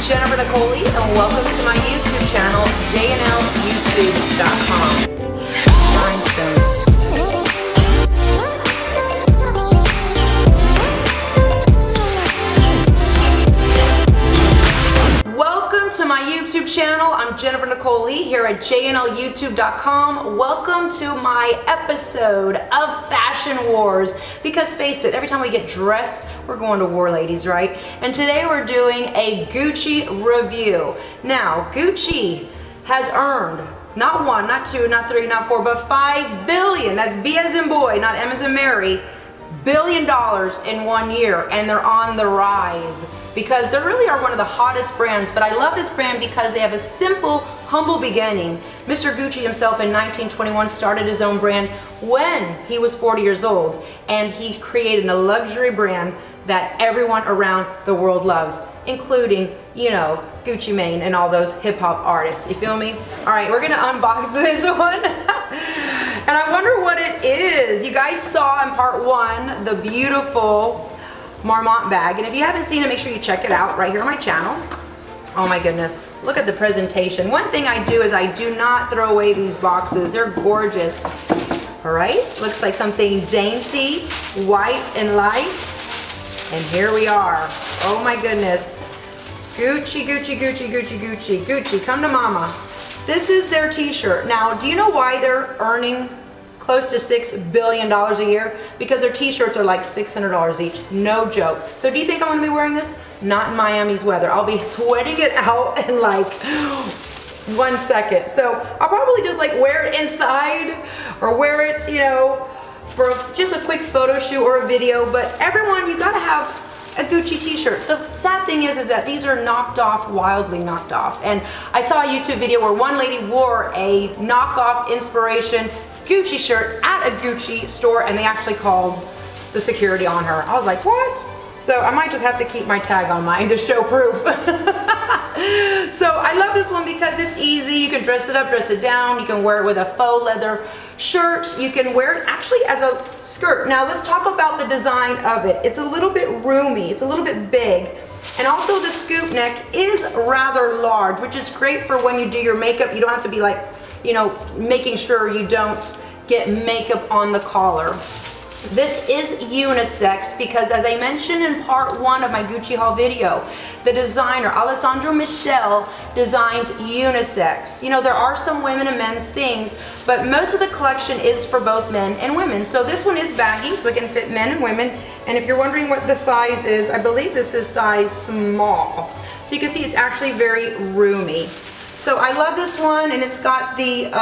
Jennifer Nicole, and welcome to my YouTube channel, jnlyoutube.com. Rhinestones. Welcome to my YouTube channel. I'm Jennifer Nicole here at jnlyoutube.com. Welcome to my episode of Fashion Wars. Because face it, every time we get dressed, we're going to war, ladies, right? And today we're doing a Gucci review. Now, Gucci has earned not one, not two, not three, not four, but $5 billion. That's B as in boy, not M as in Mary. $1 billion in 1 year, and they're on the rise because they really are one of the hottest brands. But I love this brand because they have a simple, humble beginning. Mr. Gucci himself in 1921 started his own brand when he was 40 years old, and he created a luxury brand that everyone around the world loves, including, you know, Gucci Mane and all those hip-hop artists. You feel me? All right, we're gonna unbox this one. And I wonder what it is. You guys saw in part one the beautiful Marmont bag, and if you haven't seen it, make sure you check it out right here on my channel. Oh my goodness, look at the presentation. One thing I do is I do not throw away these boxes. They're gorgeous. All right, looks like something dainty, white and light. And here we are. Oh my goodness. Gucci, Gucci, Gucci, Gucci, Gucci, Gucci, come to mama. This is their t-shirt. Now, do you know why they're earning close to $6 billion a year? Because their t-shirts are like $600 each, no joke. So do you think I'm gonna be wearing this? Not in Miami's weather. I'll be sweating it out in like 1 second. So I'll probably just like wear it inside or wear it, you know, for just a quick photo shoot or a video. But everyone, you gotta have a Gucci t-shirt. The sad thing is that these are knocked off, wildly knocked off. And I saw a YouTube video where one lady wore a knockoff inspiration Gucci shirt at a Gucci store, and they actually called the security on her. I was like, what? So I might just have to keep my tag on mine to show proof. So I love this one because it's easy. You can dress it up, dress it down. You can wear it with a faux leather shirt. You can wear it actually as a skirt. Now let's talk about the design of it. It's a little bit roomy. It's a little bit big. And also the scoop neck is rather large, which is great for when you do your makeup. You don't have to be like, you know, making sure you don't get makeup on the collar. This is unisex because, as I mentioned in part one of my Gucci haul video, the designer Alessandro Michele designed unisex. You know, there are some women and men's things, but most of the collection is for both men and women. So this one is baggy, so it can fit men and women. And if you're wondering what the size is, I believe this is size small. So you can see it's actually very roomy. So I love this one, and it's got the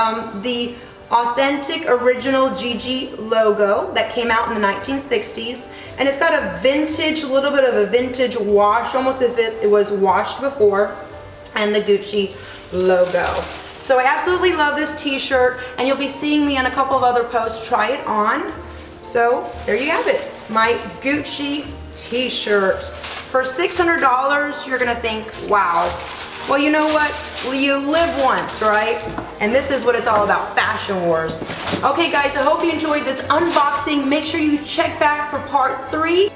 authentic original Gigi logo that came out in the 1960s, and it's got a vintage, little bit of a vintage wash, almost as if it was washed before, and the Gucci logo. So I absolutely love this t-shirt, and you'll be seeing me on a couple of other posts try it on. So there you have it, my Gucci t-shirt. For $600, you're gonna think, wow. Well, you know what? Well, you live once, right? And this is what it's all about, Fashion Wars. Okay, guys, I hope you enjoyed this unboxing. Make sure you check back for part 3